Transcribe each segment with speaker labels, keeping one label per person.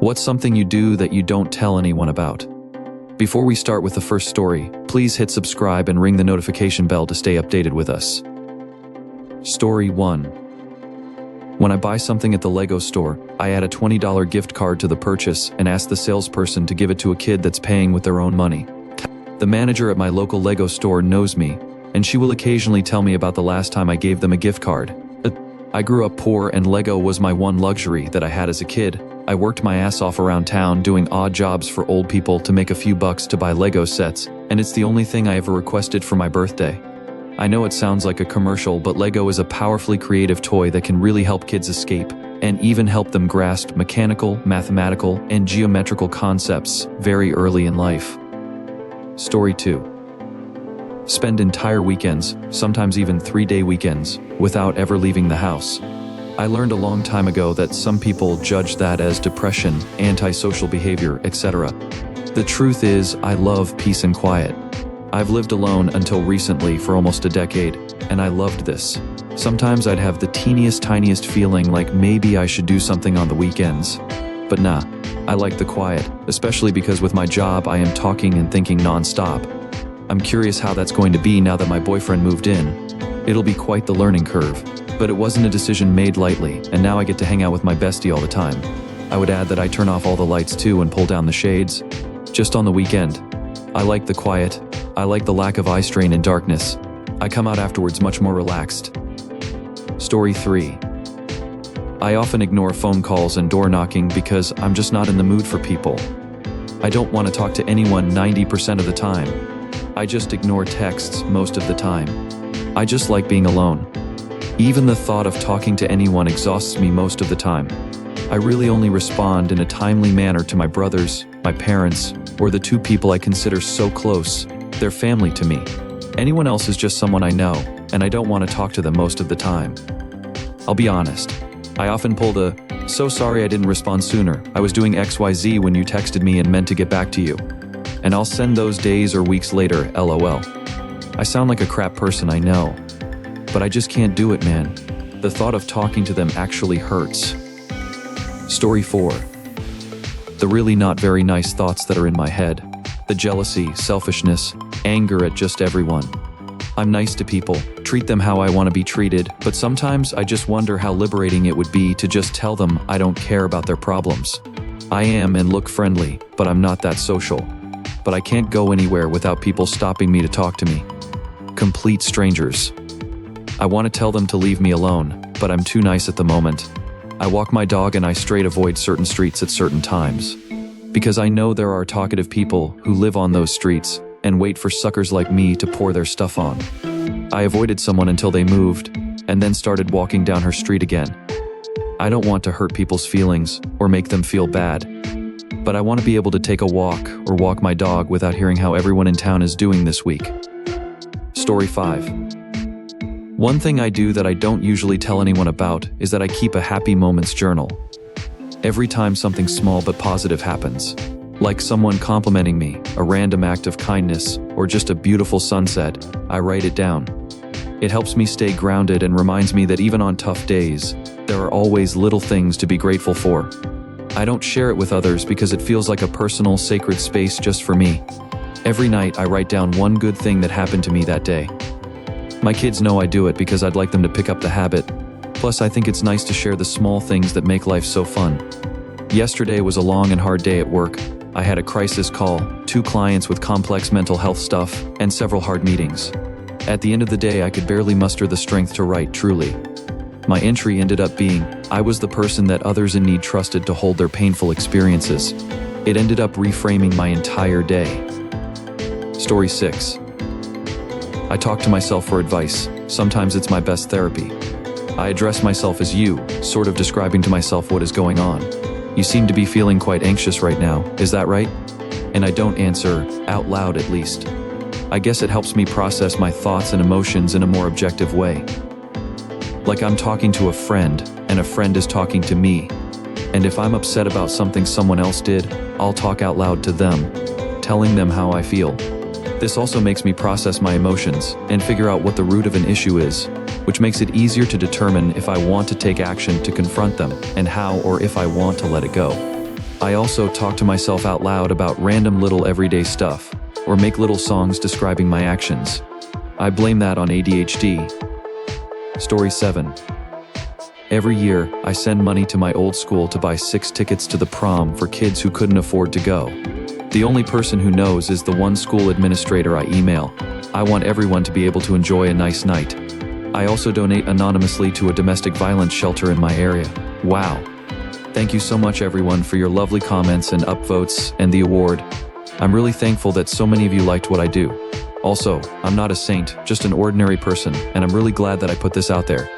Speaker 1: What's something you do that you don't tell anyone about? Before we start with the first story, please hit subscribe and ring the notification bell to stay updated with us. Story 1. When I buy something at the Lego store, I add a $20 gift card to the purchase and ask the salesperson to give it to a kid that's paying with their own money. The manager at my local Lego store knows me, and she will occasionally tell me about the last time I gave them a gift card. I grew up poor and Lego was my one luxury that I had as a kid. I worked my ass off around town doing odd jobs for old people to make a few bucks to buy Lego sets, and it's the only thing I ever requested for my birthday. I know it sounds like a commercial, but Lego is a powerfully creative toy that can really help kids escape, and even help them grasp mechanical, mathematical, and geometrical concepts very early in life. Story 2. Spend entire weekends, sometimes even 3-day weekends, without ever leaving the house. I learned a long time ago that some people judge that as depression, antisocial behavior, etc. The truth is, I love peace and quiet. I've lived alone until recently for almost a decade, and I loved this. Sometimes I'd have the tiniest feeling like maybe I should do something on the weekends. But nah, I like the quiet, especially because with my job I am talking and thinking non-stop. I'm curious how that's going to be now that my boyfriend moved in. It'll be quite the learning curve, but it wasn't a decision made lightly, and now I get to hang out with my bestie all the time. I would add that I turn off all the lights too and pull down the shades. Just on the weekend. I like the quiet. I like the lack of eye strain in darkness. I come out afterwards much more relaxed. Story 3. I often ignore phone calls and door knocking because I'm just not in the mood for people. I don't want to talk to anyone 90% of the time. I just ignore texts most of the time. I just like being alone. Even the thought of talking to anyone exhausts me most of the time. I really only respond in a timely manner to my brothers, my parents, or the 2 people I consider so close. They're family to me. Anyone else is just someone I know, and I don't want to talk to them most of the time. I'll be honest. I often pull the, "So sorry I didn't respond sooner. I was doing XYZ when you texted me and meant to get back to you." And I'll send those days or weeks later, LOL. I sound like a crap person, I know. But I just can't do it, man. The thought of talking to them actually hurts. Story 4. The really not very nice thoughts that are in my head. The jealousy, selfishness, anger at just everyone. I'm nice to people, treat them how I want to be treated, but sometimes I just wonder how liberating it would be to just tell them I don't care about their problems. I am and look friendly, but I'm not that social. But I can't go anywhere without people stopping me to talk to me. Complete strangers. I want to tell them to leave me alone, but I'm too nice at the moment. I walk my dog and I straight avoid certain streets at certain times. Because I know there are talkative people who live on those streets and wait for suckers like me to pour their stuff on. I avoided someone until they moved, and then started walking down her street again. I don't want to hurt people's feelings or make them feel bad. But I want to be able to take a walk or walk my dog without hearing how everyone in town is doing this week. Story 5. One thing I do that I don't usually tell anyone about is that I keep a happy moments journal. Every time something small but positive happens, like someone complimenting me, a random act of kindness, or just a beautiful sunset, I write it down. It helps me stay grounded and reminds me that even on tough days, there are always little things to be grateful for. I don't share it with others because it feels like a personal, sacred space just for me. Every night I write down one good thing that happened to me that day. My kids know I do it because I'd like them to pick up the habit. Plus, I think it's nice to share the small things that make life so fun. Yesterday was a long and hard day at work. I had a crisis call, 2 clients with complex mental health stuff, and several hard meetings. At the end of the day, I could barely muster the strength to write truly. My entry ended up being, I was the person that others in need trusted to hold their painful experiences. It ended up reframing my entire day. Story 6. I talk to myself for advice. Sometimes it's my best therapy. I address myself as you, sort of describing to myself what is going on. You seem to be feeling quite anxious right now, is that right? And I don't answer, out loud at least. I guess it helps me process my thoughts and emotions in a more objective way. Like I'm talking to a friend, and a friend is talking to me. And if I'm upset about something someone else did, I'll talk out loud to them, telling them how I feel. This also makes me process my emotions and figure out what the root of an issue is, which makes it easier to determine if I want to take action to confront them and how or if I want to let it go. I also talk to myself out loud about random little everyday stuff, or make little songs describing my actions. I blame that on ADHD. Story 7. Every year, I send money to my old school to buy 6 tickets to the prom for kids who couldn't afford to go. The only person who knows is the one school administrator I email. I want everyone to be able to enjoy a nice night. I also donate anonymously to a domestic violence shelter in my area. Wow. Thank you so much everyone for your lovely comments and upvotes and the award. I'm really thankful that so many of you liked what I do. Also, I'm not a saint, just an ordinary person, and I'm really glad that I put this out there.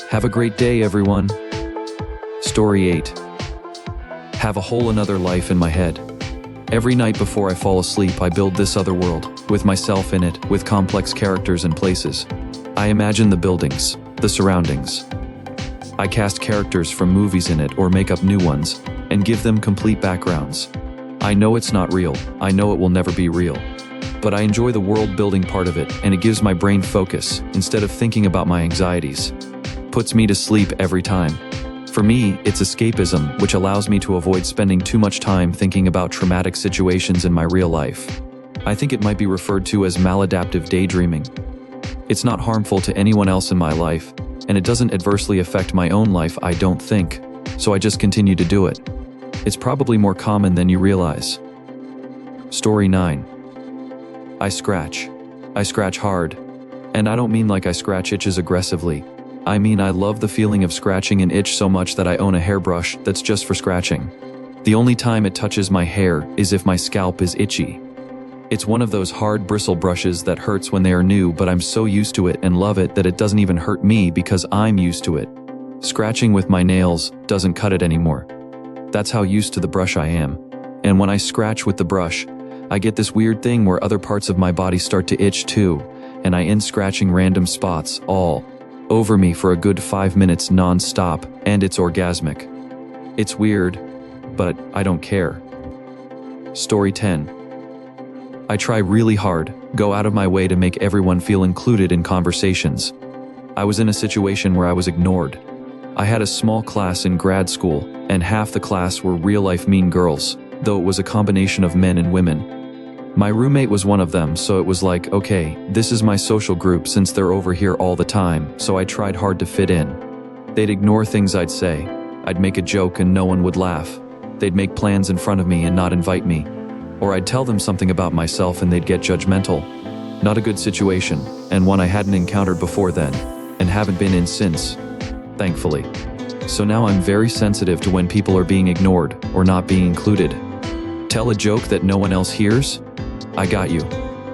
Speaker 1: Have a great day, everyone. Story 8. Have a whole another life in my head. Every night before I fall asleep, I build this other world, with myself in it, with complex characters and places. I imagine the buildings, the surroundings. I cast characters from movies in it or make up new ones, and give them complete backgrounds. I know it's not real, I know it will never be real. But I enjoy the world building part of it, and it gives my brain focus, instead of thinking about my anxieties. Puts me to sleep every time. For me, it's escapism, which allows me to avoid spending too much time thinking about traumatic situations in my real life. I think it might be referred to as maladaptive daydreaming. It's not harmful to anyone else in my life, and it doesn't adversely affect my own life, I don't think, so I just continue to do it. It's probably more common than you realize. Story 9. I scratch. I scratch hard. And I don't mean like I scratch itches aggressively. I mean I love the feeling of scratching an itch so much that I own a hairbrush that's just for scratching. The only time it touches my hair is if my scalp is itchy. It's one of those hard bristle brushes that hurts when they are new, but I'm so used to it and love it that it doesn't even hurt me because I'm used to it. Scratching with my nails doesn't cut it anymore. That's how used to the brush I am. And when I scratch with the brush, I get this weird thing where other parts of my body start to itch too, and I end scratching random spots all over me for a good 5 minutes non-stop, and it's orgasmic. It's weird, but I don't care. Story 10. I try really hard, go out of my way to make everyone feel included in conversations. I was in a situation where I was ignored. I had a small class in grad school, and half the class were real-life mean girls, though it was a combination of men and women. My roommate was one of them, so it was like, okay, this is my social group since they're over here all the time, so I tried hard to fit in. They'd ignore things I'd say. I'd make a joke and no one would laugh. They'd make plans in front of me and not invite me. Or I'd tell them something about myself and they'd get judgmental. Not a good situation, and one I hadn't encountered before then, and haven't been in since, thankfully. So now I'm very sensitive to when people are being ignored or not being included. Tell a joke that no one else hears? I got you.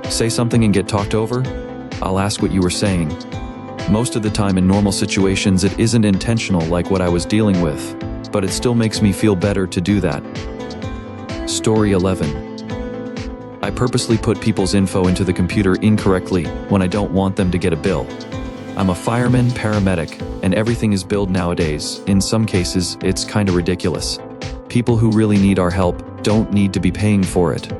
Speaker 1: Say something and get talked over? I'll ask what you were saying. Most of the time in normal situations it isn't intentional like what I was dealing with, but it still makes me feel better to do that. Story 11. I purposely put people's info into the computer incorrectly when I don't want them to get a bill. I'm a fireman, paramedic, and everything is billed nowadays. In some cases, it's kinda ridiculous. People who really need our help don't need to be paying for it.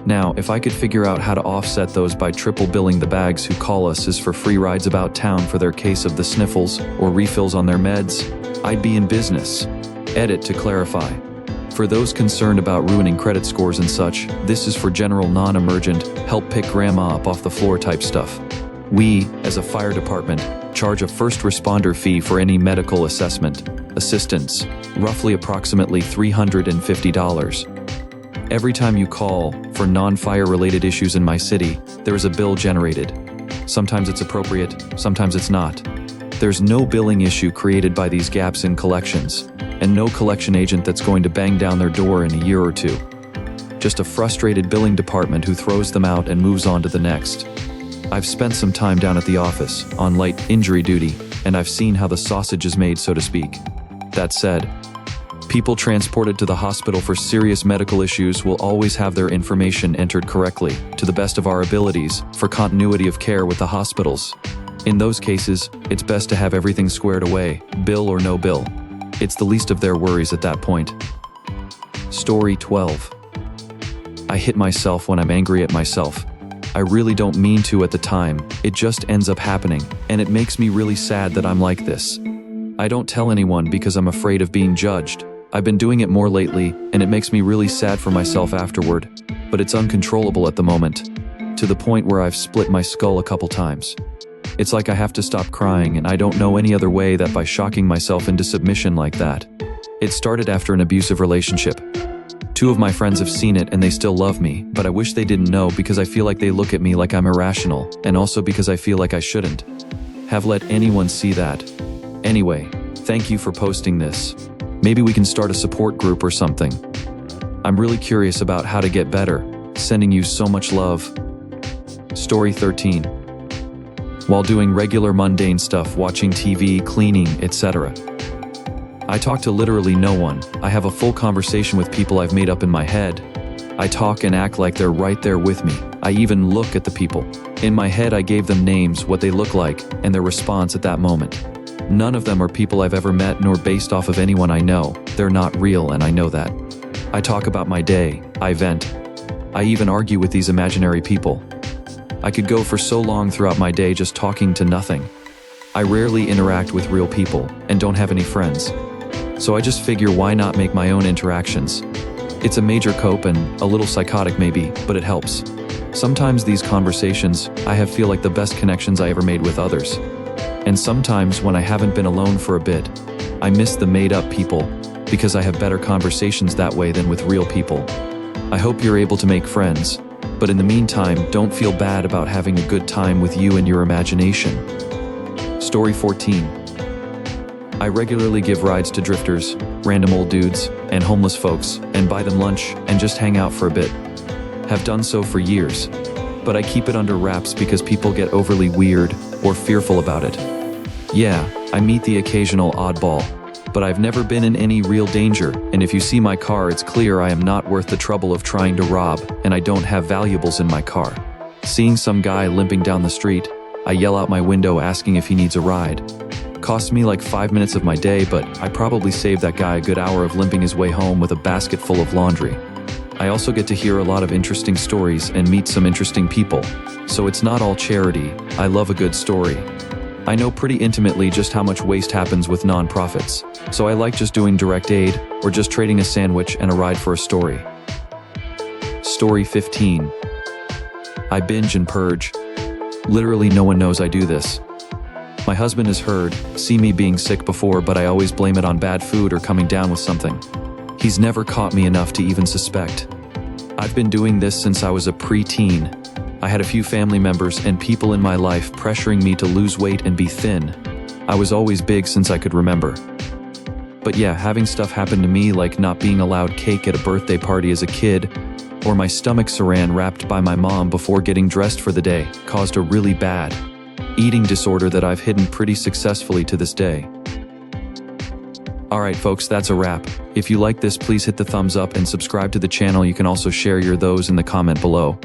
Speaker 1: Now, if I could figure out how to offset those by triple billing the bags who call us as for free rides about town for their case of the sniffles or refills on their meds, I'd be in business. Edit to clarify. For those concerned about ruining credit scores and such, this is for general non-emergent, help pick grandma up off the floor type stuff. We, as a fire department, charge a first responder fee for any medical assistance, roughly approximately $350. Every time you call for non-fire related issues in my city, there is a bill generated. Sometimes it's appropriate, sometimes it's not. There's no billing issue created by these gaps in collections, and no collection agent that's going to bang down their door in a year or two. Just a frustrated billing department who throws them out and moves on to the next. I've spent some time down at the office, on light injury duty, and I've seen how the sausage is made, so to speak. That said, people transported to the hospital for serious medical issues will always have their information entered correctly, to the best of our abilities, for continuity of care with the hospitals. In those cases, it's best to have everything squared away, bill or no bill. It's the least of their worries at that point. Story 12. I hit myself when I'm angry at myself. I really don't mean to at the time, it just ends up happening, and it makes me really sad that I'm like this. I don't tell anyone because I'm afraid of being judged. I've been doing it more lately, and it makes me really sad for myself afterward, but it's uncontrollable at the moment, to the point where I've split my skull a couple times. It's like I have to stop crying, and I don't know any other way that by shocking myself into submission like that. It started after an abusive relationship. 2 of my friends have seen it and they still love me, but I wish they didn't know because I feel like they look at me like I'm irrational, and also because I feel like I shouldn't have let anyone see that. Anyway, thank you for posting this. Maybe we can start a support group or something. I'm really curious about how to get better. Sending you so much love. Story 13. While doing regular mundane stuff, watching TV, cleaning, etc., I talk to literally no one. I have a full conversation with people I've made up in my head. I talk and act like they're right there with me. I even look at the people. In my head, I gave them names, what they look like, and their response at that moment. None of them are people I've ever met nor based off of anyone I know. They're not real, and I know that. I talk about my day. I vent. I even argue with these imaginary people. I could go for so long throughout my day just talking to nothing. I rarely interact with real people and don't have any friends. So I just figure, why not make my own interactions? It's a major cope and a little psychotic maybe, but it helps. Sometimes these conversations, I feel like the best connections I ever made with others. And sometimes when I haven't been alone for a bit, I miss the made-up people because I have better conversations that way than with real people. I hope you're able to make friends, but in the meantime, don't feel bad about having a good time with you and your imagination. Story 14. I regularly give rides to drifters, random old dudes, and homeless folks, and buy them lunch and just hang out for a bit. Have done so for years, but I keep it under wraps because people get overly weird or fearful about it. Yeah, I meet the occasional oddball, but I've never been in any real danger, and if you see my car, it's clear I am not worth the trouble of trying to rob, and I don't have valuables in my car. Seeing some guy limping down the street, I yell out my window asking if he needs a ride. Costs me like 5 minutes of my day, but I probably saved that guy a good hour of limping his way home with a basket full of laundry. I also get to hear a lot of interesting stories and meet some interesting people, so it's not all charity. I love a good story. I know pretty intimately just how much waste happens with non-profits, so I like just doing direct aid or just trading a sandwich and a ride for a story. Story 15. I binge and purge. Literally no one knows I do this. My husband has heard, see me being sick before, but I always blame it on bad food or coming down with something. He's never caught me enough to even suspect. I've been doing this since I was a preteen. I had a few family members and people in my life pressuring me to lose weight and be thin. I was always big since I could remember. But yeah, having stuff happen to me like not being allowed cake at a birthday party as a kid, or my stomach saran wrapped by my mom before getting dressed for the day, caused a really bad eating disorder that I've hidden pretty successfully to this day. Alright folks, that's a wrap. If you like this, please hit the thumbs up and subscribe to the channel. You can also share your thoughts in the comment below.